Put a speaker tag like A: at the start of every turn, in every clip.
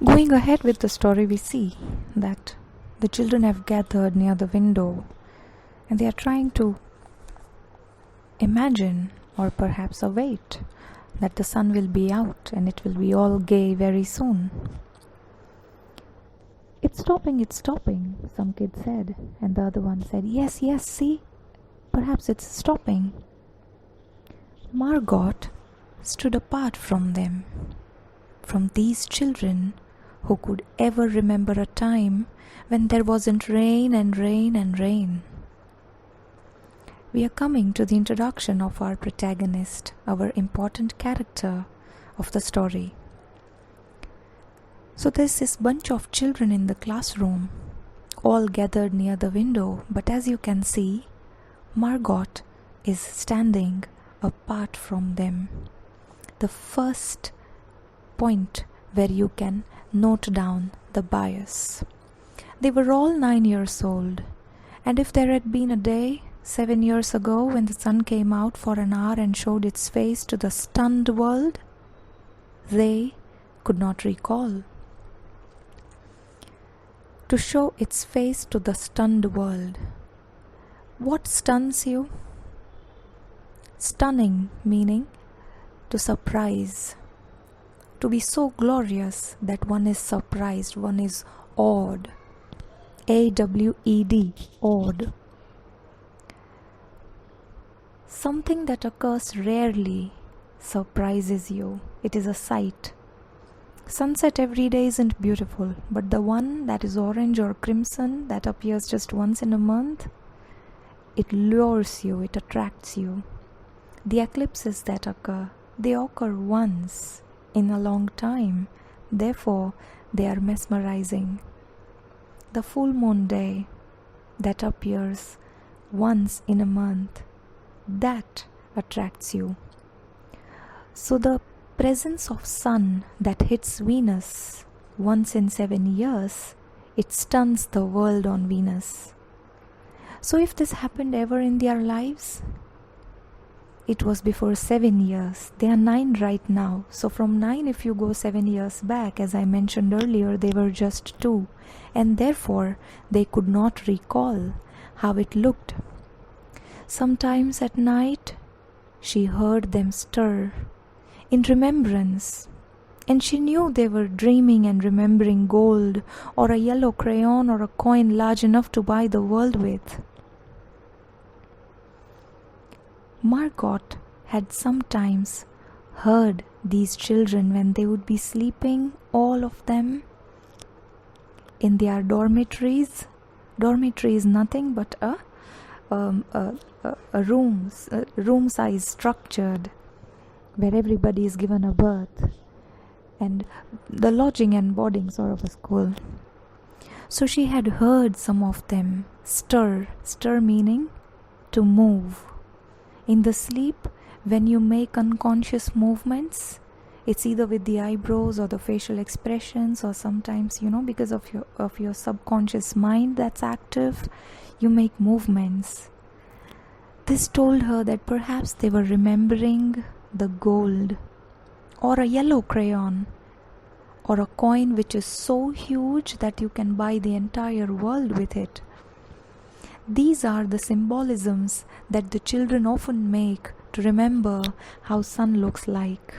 A: Going ahead with the story, we see that the children have gathered near the window and they are trying to imagine or perhaps await that the sun will be out and it will be all gay very soon. It's stopping, some kid said, and the other one said, yes, see, perhaps it's stopping. Margot stood apart from them, from these children who could ever remember a time when there wasn't rain and rain and rain. We are coming to the introduction of our protagonist, our important character of the story. So there's this bunch of children in the classroom, all gathered near the window, but as you can see, Margot is standing apart from them. The first point where you can note down the bias. They were all 9 years old, and if there had been a day 7 years ago when the sun came out for an hour and showed its face to the stunned world, they could not recall. To show its face to the stunned world. What stuns you? Stunning meaning to surprise. To be so glorious that one is surprised, one is awed. A-W-E-D, awed. Something that occurs rarely surprises you. It is a sight. Sunset every day isn't beautiful, but the one that is orange or crimson that appears just once in a month, it lures you, it attracts you. The eclipses that occur, they occur once in a long time, therefore they are mesmerizing. The full moon day that appears once in a month, that attracts you. So the presence of sun that hits Venus once in 7 years, it stuns the world on Venus. So if this happened ever in their lives, it was before 7 years. They are 9 right now. So from 9, if you go 7 years back, as I mentioned earlier, they were just 2, and therefore they could not recall how it looked. Sometimes at night she heard them stir in remembrance, and she knew they were dreaming and remembering gold or a yellow crayon or a coin large enough to buy the world with. Margot had sometimes heard these children when they would be sleeping, all of them, in their dormitories. Dormitory is nothing but a room size structured where everybody is given a berth, and the lodging and boarding sort of a school. So she had heard some of them stir meaning to move. In the sleep, when you make unconscious movements, it's either with the eyebrows or the facial expressions, or sometimes, because of your subconscious mind that's active, you make movements. This told her that perhaps they were remembering the gold, or a yellow crayon, or a coin which is so huge that you can buy the entire world with it. These are the symbolisms that the children often make to remember how sun looks like.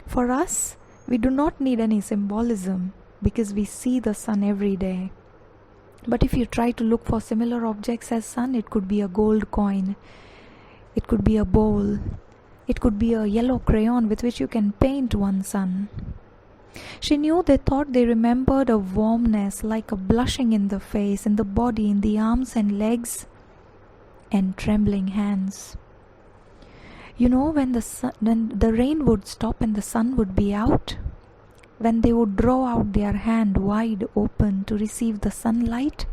A: For us, we do not need any symbolism because we see the sun every day. But if you try to look for similar objects as sun, it could be a gold coin, it could be a bowl, it could be a yellow crayon with which you can paint one sun. She knew they thought they remembered a warmness, like a blushing in the face, in the body, in the arms and legs, and trembling hands. When the rain would stop and the sun would be out, when they would draw out their hand wide open to receive the sunlight,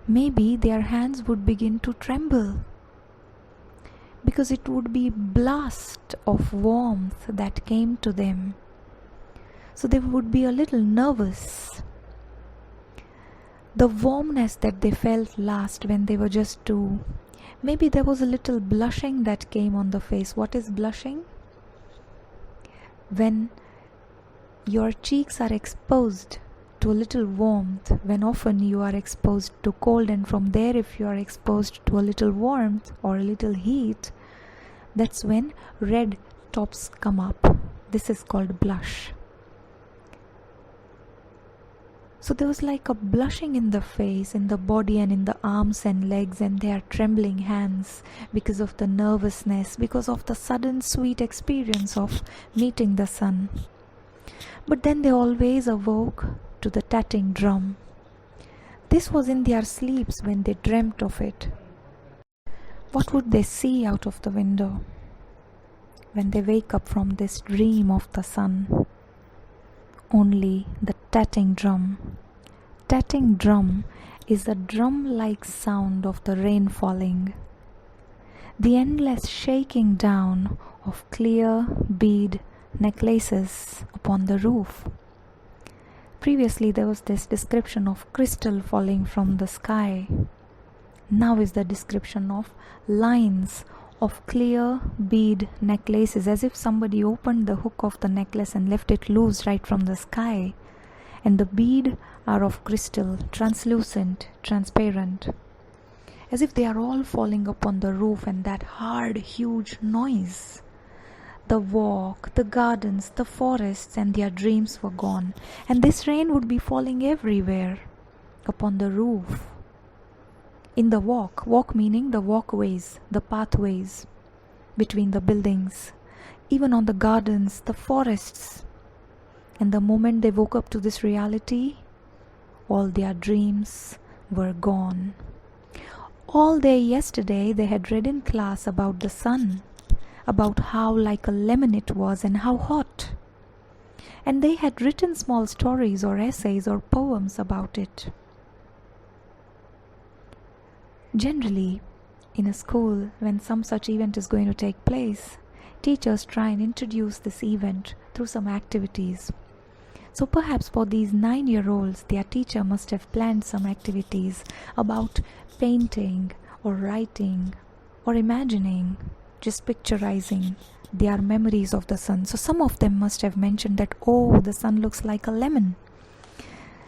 A: maybe their hands would begin to tremble, because it would be blast of warmth that came to them. So they would be a little nervous. The warmness that they felt last when they were just 2, maybe there was a little blushing that came on the face. What is blushing? When your cheeks are exposed to a little warmth when often you are exposed to cold, and from there if you are exposed to a little warmth or a little heat, that's when red tops come up. This is called blush. So there was like a blushing in the face, in the body, and in the arms and legs, and their trembling hands because of the nervousness, because of the sudden sweet experience of meeting the sun. But then they always awoke to the tatting drum. This was in their sleeps when they dreamt of it. What would they see out of the window when they wake up from this dream of the sun? Only the tatting drum. Tatting drum is the drum-like sound of the rain falling, the endless shaking down of clear bead necklaces upon the roof. Previously there was this description of crystal falling from the sky. Now is the description of lines of clear bead necklaces, as if somebody opened the hook of the necklace and left it loose right from the sky. And the bead are of crystal, translucent, transparent, as if they are all falling upon the roof, and that hard, huge noise. The walk, the gardens, the forests, and their dreams were gone, and this rain would be falling everywhere, upon the roof, in the walk meaning the walkways, the pathways between the buildings, even on the gardens, the forests. And the moment they woke up to this reality, all their dreams were gone. All day yesterday they had read in class about the sun, about how like a lemon it was and how hot. And they had written small stories or essays or poems about it. Generally, in a school, when some such event is going to take place, teachers try and introduce this event through some activities. So perhaps for these 9-year-olds, their teacher must have planned some activities about painting or writing or imagining, just picturizing their memories of the sun. So some of them must have mentioned that, oh, the sun looks like a lemon.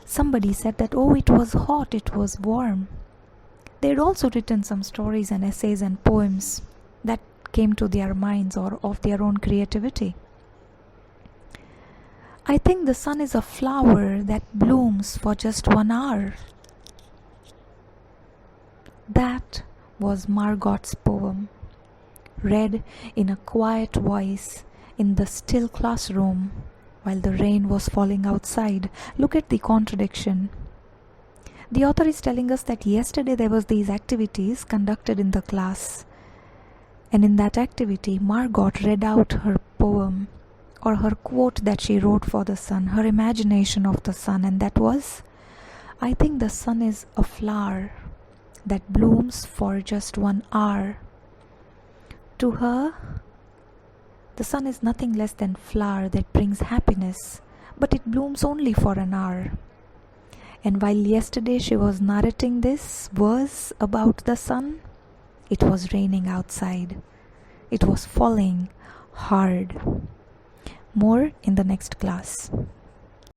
A: Somebody said that, oh, it was hot, it was warm. They had also written some stories and essays and poems that came to their minds or of their own creativity. I think the sun is a flower that blooms for just 1 hour. That was Margot's poem, read in a quiet voice in the still classroom while the rain was falling outside. Look at the contradiction. The author is telling us that yesterday there was these activities conducted in the class, and in that activity Margot read out her poem or her quote that she wrote for the sun, her imagination of the sun, and that was, I think the sun is a flower that blooms for just 1 hour. To her, the sun is nothing less than flower that brings happiness, but it blooms only for an hour. And while yesterday she was narrating this verse about the sun, it was raining outside. It was falling hard. More in the next class.